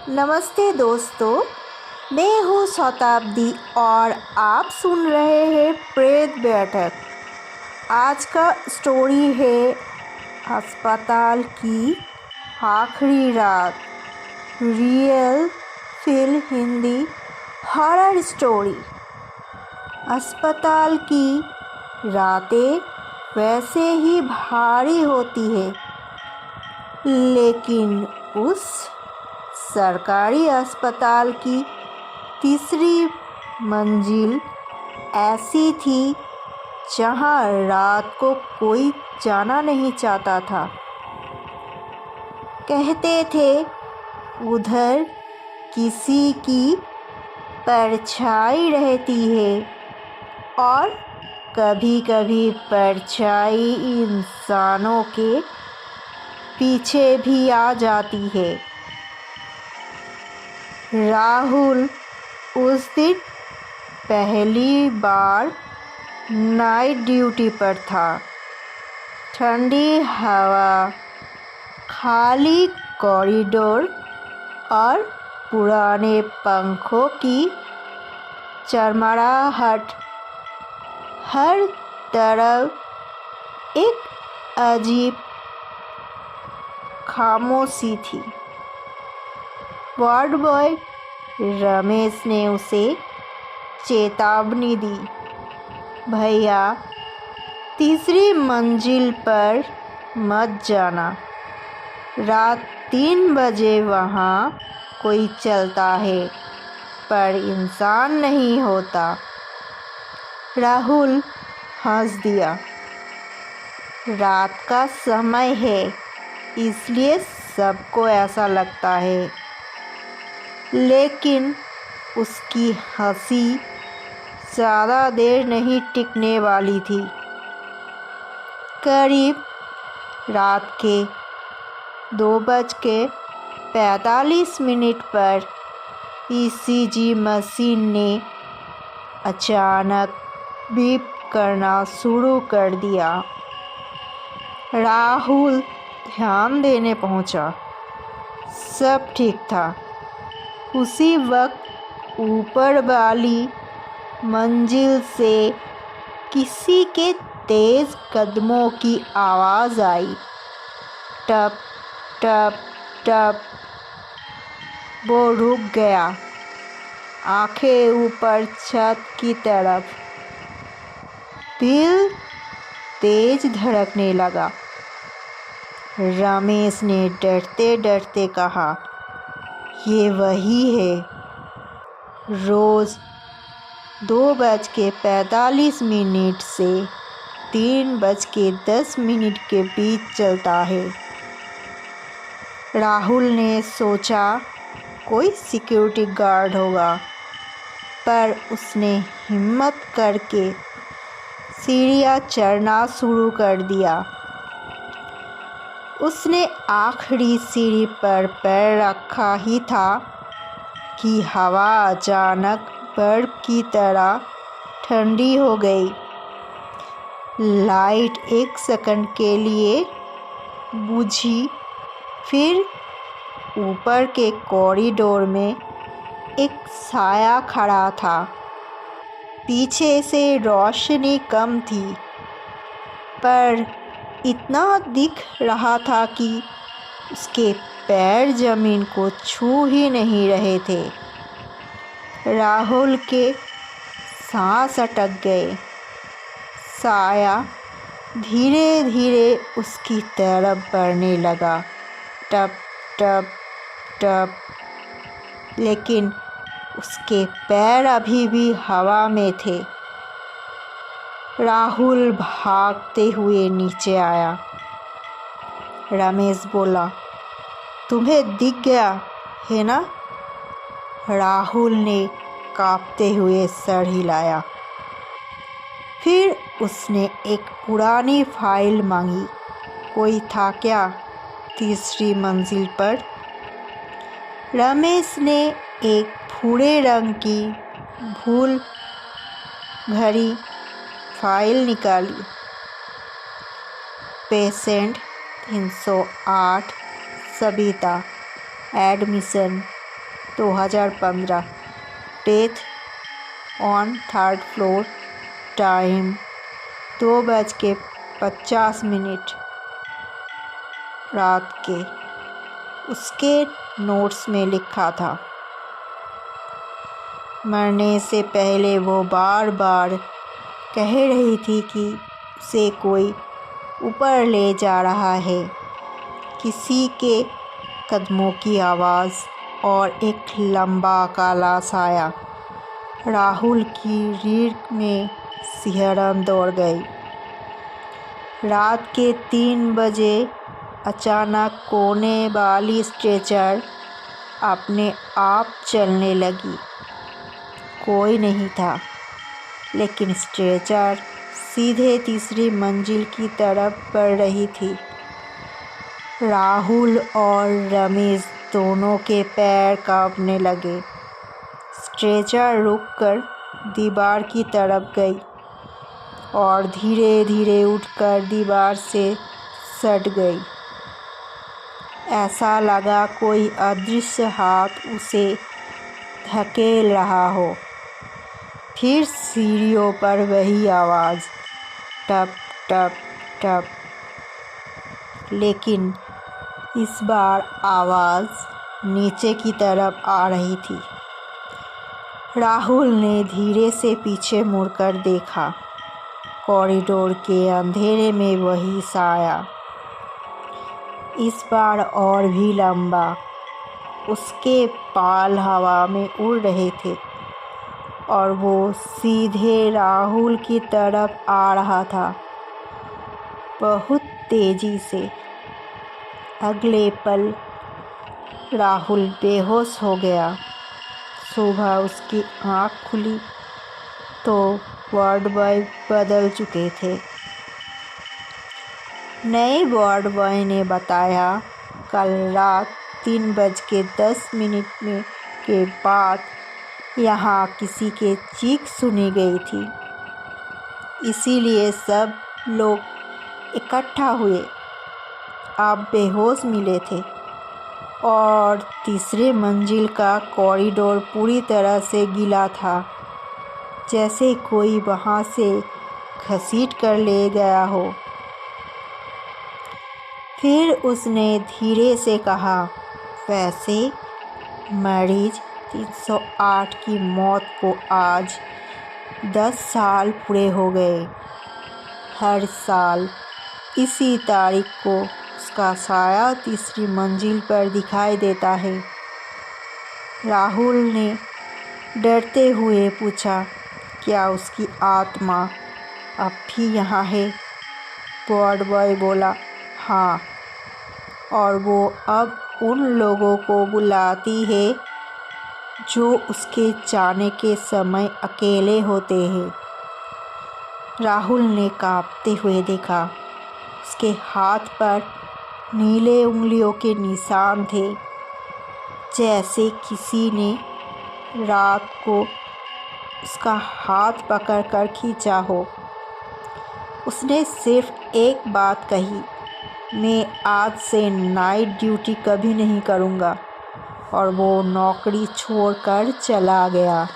नमस्ते दोस्तों, मैं हूँ शताब्दी और आप सुन रहे हैं प्रेत बैठक। आज का स्टोरी है अस्पताल की आखिरी रात। Real feel Hindi horror story. अस्पताल की रातें वैसे ही भारी होती है, लेकिन उस सरकारी अस्पताल की तीसरी मंजिल ऐसी थी जहां रात को कोई जाना नहीं चाहता था। कहते थे उधर किसी की परछाई रहती है और कभी-कभी परछाई इंसानों के पीछे भी आ जाती है। राहुल उस दिन पहली बार नाइट ड्यूटी पर था। ठंडी हवा, खाली कॉरिडोर और पुराने पंखों की चरमराहट, हर तरफ एक अजीब खामोशी थी। वार्ड बॉय रमेश ने उसे चेतावनी दी, भैया तीसरी मंजिल पर मत जाना, रात 3 बजे वहाँ कोई चलता है पर इंसान नहीं होता। राहुल हंस दिया, रात का समय है इसलिए सबको ऐसा लगता है। लेकिन उसकी हंसी ज़्यादा देर नहीं टिकने वाली थी। करीब रात के 2:45 पर ईसीजी मशीन ने अचानक बीप करना शुरू कर दिया। राहुल ध्यान देने पहुंचा। सब ठीक था। उसी वक्त ऊपर वाली मंजिल से किसी के तेज कदमों की आवाज़ आई। टप टप टप। वो रुक गया, आंखें ऊपर छत की तरफ। दिल तेज धड़कने लगा। रमेश ने डरते डरते कहा, ये वही है, रोज़ 2:45 से 3:10 के बीच चलता है। राहुल ने सोचा कोई सिक्योरिटी गार्ड होगा, पर उसने हिम्मत करके सीढ़ियाँ चढ़ना शुरू कर दिया। उसने आखिरी सीढ़ी पर पैर रखा ही था कि हवा अचानक बर्फ की तरह ठंडी हो गई। लाइट 1 सेकंड के लिए बुझी, फिर ऊपर के कॉरिडोर में एक साया खड़ा था। पीछे से रोशनी कम थी, पर इतना दिख रहा था कि उसके पैर जमीन को छू ही नहीं रहे थे। राहुल के सांस अटक गए। साया धीरे धीरे उसकी तरफ बढ़ने लगा। टप टप टप। लेकिन उसके पैर अभी भी हवा में थे। राहुल भागते हुए नीचे आया। रमेश बोला, तुम्हें दिख गया है ना? राहुल ने कांपते हुए सर हिलाया। फिर उसने एक पुरानी फाइल मांगी। कोई था क्या तीसरी मंजिल पर? रमेश ने एक भूरे रंग की भूल भरी फाइल निकाली। Patient 308 Sabita, admission 2015। Death on 3rd floor. Time 2:50 रात के। उसके नोट्स में लिखा था। मरने से पहले वो बार बार कह रही थी कि उसे कोई ऊपर ले जा रहा है। किसी के कदमों की आवाज़ और एक लंबा काला साया। राहुल की रीढ़ में सिहरन दौड़ गई। रात के 3 बजे अचानक कोने वाली स्ट्रेचर अपने आप चलने लगी। कोई नहीं था, लेकिन स्ट्रेचर सीधे तीसरी मंजिल की तरफ बढ़ रही थी। राहुल और रमेश दोनों के पैर कांपने लगे। स्ट्रेचर रुककर दीवार की तरफ गई और धीरे धीरे उठकर दीवार से सट गई। ऐसा लगा कोई अदृश्य हाथ उसे धकेल रहा हो। फिर सीढ़ियों पर वही आवाज़, टप टप टप। लेकिन इस बार आवाज़ नीचे की तरफ आ रही थी। राहुल ने धीरे से पीछे मुड़कर देखा। कॉरिडोर के अंधेरे में वही साया, इस बार और भी लंबा। उसके बाल हवा में उड़ रहे थे और वो सीधे राहुल की तरफ आ रहा था, बहुत तेज़ी से। अगले पल राहुल बेहोश हो गया। सुबह उसकी आँख खुली तो वार्ड बॉय बदल चुके थे। नए वार्ड बॉय ने बताया, कल रात 3:10 के बाद यहाँ किसी के चीख सुनी गई थी, इसीलिए सब लोग इकट्ठा हुए। आप बेहोश मिले थे और तीसरे मंजिल का कॉरिडोर पूरी तरह से गीला था, जैसे कोई वहाँ से घसीट कर ले गया हो। फिर उसने धीरे से कहा, वैसे मरीज 308 की मौत को आज 10 साल पूरे हो गए। हर साल इसी तारीख को उसका साया तीसरी मंजिल पर दिखाई देता है। राहुल ने डरते हुए पूछा, क्या उसकी आत्मा अब भी यहाँ है? वार्ड बॉय बोला, हाँ, और वो अब उन लोगों को बुलाती है जो उसके जाने के समय अकेले होते हैं। राहुल ने कांपते हुए देखा। उसके हाथ पर नीले उंगलियों के निशान थे, जैसे किसी ने रात को उसका हाथ पकड़कर खींचा हो। उसने सिर्फ एक बात कही, मैं आज से नाइट ड्यूटी कभी नहीं करूँगा, और वो नौकरी छोड़कर चला गया।